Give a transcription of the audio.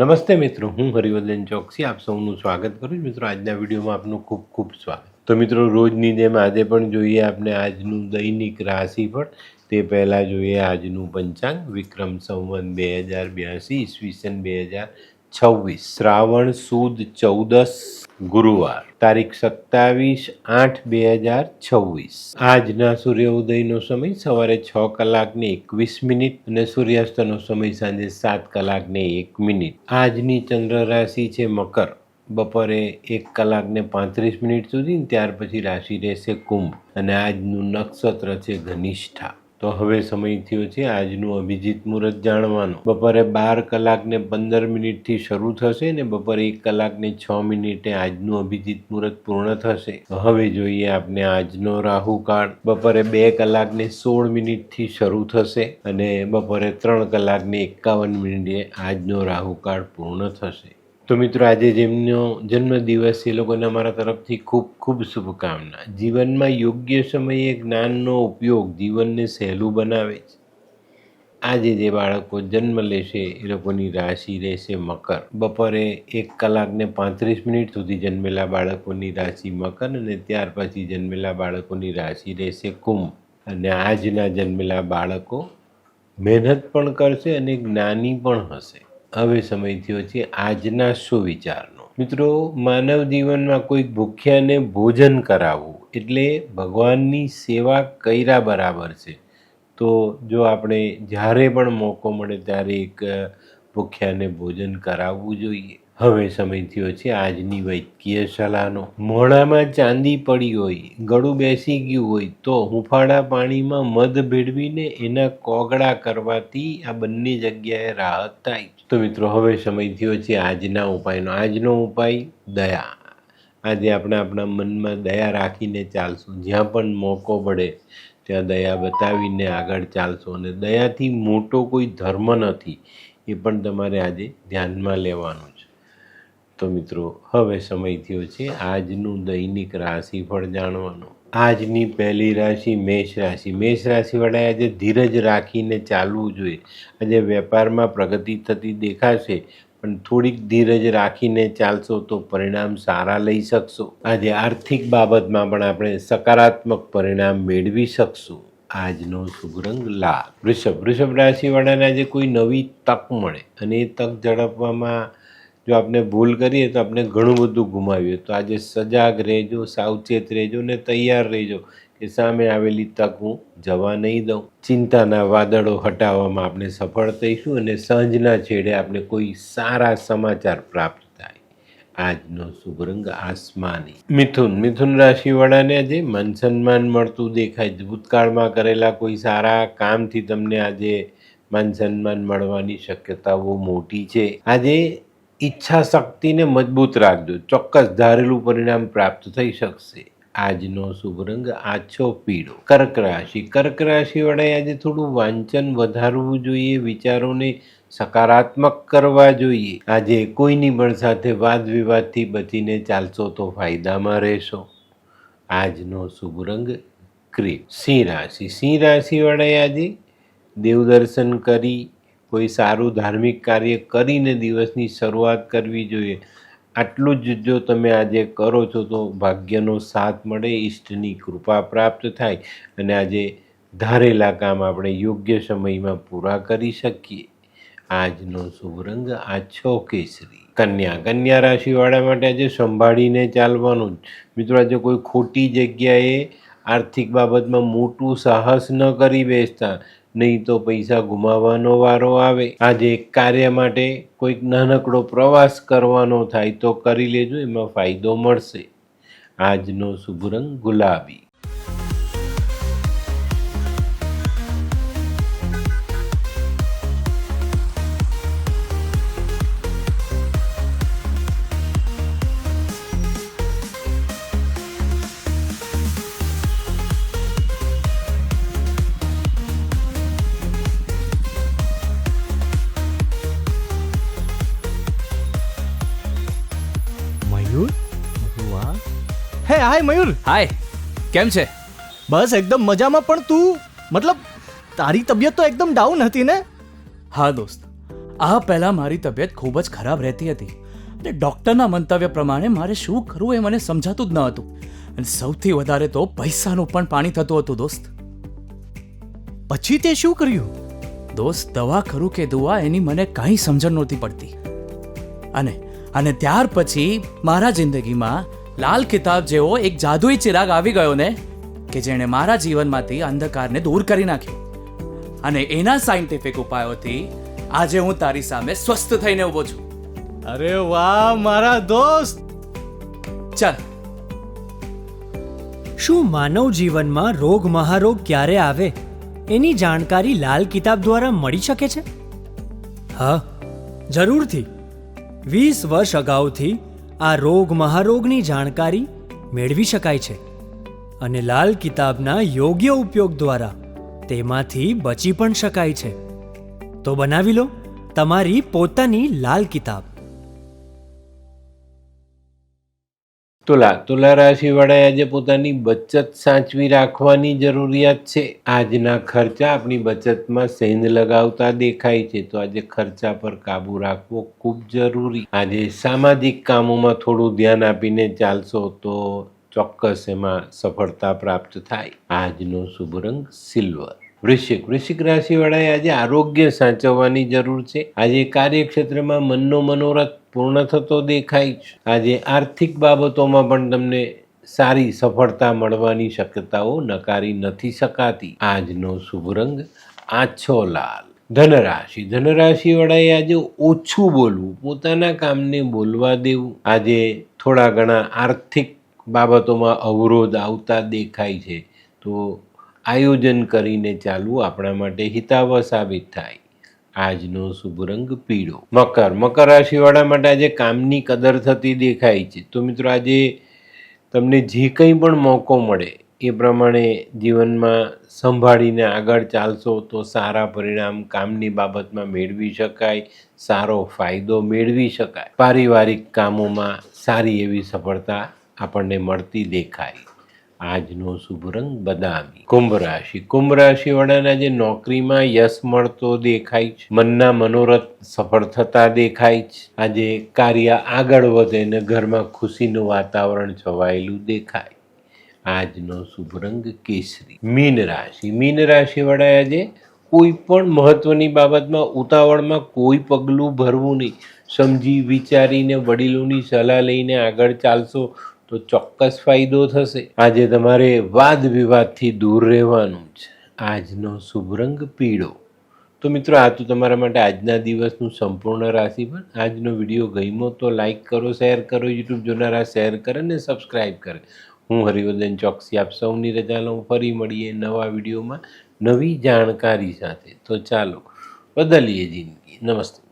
નમસ્તે મિત્રો, હું હરિવર્ધન ચોકસી આપ સૌનું સ્વાગત કરું છું. મિત્રો, આજના વિડીયોમાં આપનું ખૂબ ખૂબ સ્વાગત. તો મિત્રો, રોજની જેમ આજે પણ જોઈએ આપણે આજનું દૈનિક રાશિફળ. તે પહેલાં જોઈએ આજનું પંચાંગ. વિક્રમ સંવત 2082 ઈસવીસન 2026, શ્રાવણ સુદ 14, ગુરુવાર, તારીખ 27/8/2026. આજના સૂર્યોદયનો સમય સવારે 6:21 અને સૂર્યાસ્તનો સમય સાંજે 7:01. આજની ચંદ્ર રાશિ છે મકર. બપોરે 1:35 સુધી, ત્યાર પછી રાશિ રહેશે કુંભ અને આજનું નક્ષત્ર છે ધનિષ્ઠા. તો હવે સમય થયો છે આજનું અભિજીત મુહૂર્ત જાણવાનો. બપોરે 12:15 શરૂ થશે અને બપોરે 1:06 આજનું અભિજીત મુહૂર્ત પૂર્ણ થશે. હવે જોઈએ આપણે આજનો રાહુકાળ. બપોરે 2:16 શરૂ થશે અને બપોરે 3:51 આજનો રાહુકાળ પૂર્ણ થશે. તો મિત્રો, આજે જેમનો જન્મદિવસ છે એ લોકોને અમારા તરફથી ખૂબ ખૂબ શુભકામના. જીવનમાં યોગ્ય સમયે જ્ઞાનનો ઉપયોગ જીવનને સહેલું બનાવે છે. આજે જે બાળકો જન્મ લેશે એ લોકોની રાશિ રહેશે મકર. બપોરે 1:35 સુધી જન્મેલા બાળકોની રાશિ મકર અને ત્યાર પછી જન્મેલા બાળકોની રાશિ રહેશે કુંભ. અને આજના જન્મેલા બાળકો મહેનત પણ કરશે અને જ્ઞાની પણ હશે. હવે સમય થયો છે આજના સુવિચારનો. મિત્રો, માનવ જીવનમાં કોઈક ભૂખ્યાને ભોજન કરાવવું એટલે ભગવાનની સેવા કર્યા બરાબર છે. તો જો આપણે જ્યારે પણ મોકો મળે ત્યારે એક ભૂખ્યાને ભોજન કરાવવું જોઈએ. હવે સમય થયો છે આજની વૈદ્યકીય સલાહનો. મોઢામાં ચાંદી પડી હોય, ગળું બેસી ગયું હોય તો હુંફાળા પાણીમાં મધ ભેળવીને એના કોગળા કરવાથી આ બંને જગ્યાએ રાહત થાય. તો મિત્રો, હવે સમય થયો છે આજના ઉપાયનો. આજનો ઉપાય દયા. આજે આપણે આપણા મનમાં દયા રાખીને ચાલશું. જ્યાં પણ મોકો પડે ત્યાં દયા બતાવીને આગળ ચાલશો. અને દયાથી મોટો કોઈ ધર્મ નથી, એ પણ તમારે આજે ધ્યાનમાં લેવાનું છે. તો મિત્રો, હવે સમય થયો છે આજનું દૈનિક રાશિફળ જાણવાનો. આજની પહેલી રાશિ મેષ રાશિ. મેષ રાશિવાળાએ આજે ધીરજ રાખીને ચાલવું જોઈએ. આજે વેપારમાં પ્રગતિ થતી દેખાશે, પણ થોડીક ધીરજ રાખીને ચાલશો તો પરિણામ સારા લઈ શકશો. આજે આર્થિક બાબતમાં પણ આપણે સકારાત્મક પરિણામ મેળવી શકશું. આજનો શુભ રંગ લાલ. વૃષભ રાશિવાળાને આજે કોઈ નવી તક મળે અને એ તક ઝડપવામાં જો આપણે ભૂલ કરીએ તો આપણે ઘણું બધું ગુમાવીએ. તો આજે સજાગ રહેજો, સાવચેત રહેજો ને તૈયાર રહેજો કે સામે આવેલી તક હું જવા નહીં દઉં. ચિંતાના વાદળો હટાવવામાં આપણે સફળ થઈશું અને સાંજના છેડે આપણે કોઈ સારા સમાચાર પ્રાપ્ત થાય. આજનો શુભ રંગ આસમાની. મિથુન રાશિવાળાને આજે માન સન્માન મળતું દેખાય. ભૂતકાળમાં કરેલા કોઈ સારા કામથી તમને આજે માન સન્માન મળવાની શક્યતાઓ મોટી છે. આજે ઈચ્છા શક્તિને મજબૂત રાખજો, ચોક્કસ ધારેલું પરિણામ પ્રાપ્ત થઈ શકશે. આજનો શુભ રંગ આછો પીળો. કર્ક રાશિવાળાએ આજે થોડું વાંચન વધારવું જોઈએ, વિચારોને સકારાત્મક કરવા જોઈએ. આજે કોઈની પણ સાથે વાદ વિવાદથી બચીને ચાલશો તો ફાયદામાં રહેશો. આજનો શુભ રંગ ક્રીમ. સિંહ રાશિવાળાએ આજે દેવદર્શન કરી કોઈ સારું ધાર્મિક કાર્ય કરીને દિવસની શરૂઆત કરવી જોઈએ. આટલું જ જો તમે આજે કરો છો તો ભાગ્યનો સાથ મળે, ઈષ્ટની કૃપા પ્રાપ્ત થાય અને આજે ધારેલા કામ આપણે યોગ્ય સમયમાં પૂરા કરી શકીએ. આજનો શુભ રંગ આછો કેસરી. કન્યા રાશિવાળા માટે આજે સંભાળીને ચાલવાનું. મિત્રો, આજે કોઈ ખોટી જગ્યાએ આર્થિક બાબતમાં મોટું સાહસ ન કરી બેસતા, નહીં તો પૈસા ગુમાવવાનો વારો આવે. આજે કાર્ય માટે કોઈક નાનકડો પ્રવાસ કરવાનો થાય તો કરી લેજો, એમાં ફાયદો મળશે. આજનો શુભ રંગ ગુલાબી. મયુર, વાહ. હે હાય મયુર. હાય, કેમ છે? બસ એકદમ મજામાં. પણ તું મતલબ તારી તબિયત તો એકદમ ડાઉન હતી ને? હા દોસ્ત, આ પહેલાં મારી તબિયત ખૂબ જ ખરાબ રહેતી હતી અને ડૉક્ટરના મંતવ્ય પ્રમાણે મારે શું કરવું એ મને સમજાતું જ ન હતું. અને સૌથી વધારે તો પૈસાનું પણ પાણી થતું હતું દોસ્ત. પછી તે શું કર્યું? દોસ્ત, દવા કરું કે દુઆ એની મને કાંઈ સમજણ નહોતી પડતી. અને ત્યાર પછી મારા જિંદગીમાં લાલ કિતાબ જેવો એક જાદુઈ ચિરાગ આવી ગયો ને, કે જેણે મારા જીવનમાંથી અંધકારને દૂર કરી નાખ્યો. અને એના સાયન્ટિફિક ઉપાયોથી આજે હું તારી સામે સ્વસ્થ થઈને ઊભો છું. અરે વાહ મારા દોસ્ત. ચાલ. શું માનવ જીવનમાં રોગ મહારોગ ક્યારે આવે એની જાણકારી લાલ કિતાબ દ્વારા મળી શકે છે? હા, જરૂરથી. 20 વર્ષ અગાઉથી આ રોગ મહારોગની જાણકારી મેળવી શકાય છે અને લાલ કિતાબના યોગ્ય ઉપયોગ દ્વારા તેમાંથી બચી પણ શકાય છે. તો બનાવી લો તમારી પોતાની લાલ કિતાબ. તુલા રાશિવાળાએ આજે પોતાની બચત સાચવી રાખવાની જરૂરિયાત છે. આજના ખર્ચા આપણી બચતમાં સેંધ લગાવતા દેખાય છે, તો આજે ખર્ચા પર કાબુ રાખવો ખૂબ જરૂરી. આજે સામાજિક કામોમાં થોડું ધ્યાન આપીને ચાલશો તો ચોક્કસ એમાં સફળતા પ્રાપ્ત થાય. આજનો શુભ રંગ સિલ્વર. વૃશ્ચિક રાશિવાળાએ આજે આરોગ્ય સાચવવાની જરૂર છે. આજે કાર્યક્ષેત્રમાં મનનો મનોરથ પૂર્ણ થતો દેખાય છે. આજે આર્થિક બાબતોમાં પણ તમને સારી સફળતા મળવાની શક્યતાઓ નકારી નથી શકાતી. આજનો શુભ રંગ આછો લાલ. ધનરાશિવાળાએ આજે ઓછું બોલવું, પોતાના કામને બોલવા દેવું. આજે થોડા ઘણા આર્થિક બાબતોમાં અવરોધ આવતા દેખાય છે, તો આયોજન કરીને ચાલવું આપણા માટે હિતાવહ સાબિત થાય. આજનો શુભ રંગ પીળો. મકર રાશિવાળા માટે આજે કામની કદર થતી દેખાય છે. તો મિત્રો, આજે તમને જે કંઈ પણ મોકો મળે એ પ્રમાણે જીવનમાં સંભાળીને આગળ ચાલશો તો સારા પરિણામ કામની બાબતમાં મેળવી શકાય, સારો ફાયદો મેળવી શકાય. પારિવારિક કામોમાં સારી એવી સફળતા આપણને મળતી દેખાય. આજનો શુભ રંગ બદામી. કુંભ રાશિવાળાના જે નોકરીમાં યશ મળતો દેખાય છે, મનના મનોરથ સફળ થતા દેખાય છે. આજે કાર્ય આગળ વધે ને ઘરમાં ખુશીનું વાતાવરણ છવાયેલું દેખાય. આજનો શુભ રંગ કેસરી. મીન રાશિવાળાએ આજે કોઈ પણ મહત્વની બાબતમાં ઉતાવળમાં કોઈ પગલું ભરવું નહીં. સમજી વિચારીને વડીલોની સલાહ લઈને આગળ ચાલશો તો ચોક્કસ ફાયદો થશે. આજે તમારે વાદ વિવાદથી દૂર રહેવાનું છે. આજનો શુભ રંગ પીળો. તો મિત્રો, આ તો તમારા માટે આજના દિવસનું સંપૂર્ણ રાશિફળ. આજનો વિડીયો ગમ્યો તો લાઈક કરો, શેર કરો, યુટ્યુબ જોનારા શેર કરે અને સબસ્ક્રાઈબ કરે. હું હરિવર્ધન ચોકસી આપ સૌની રજા લઉં. ફરી મળીએ નવા વિડીયોમાં નવી જાણકારી સાથે. તો ચાલો બદલીએ જિંદગી. નમસ્તે.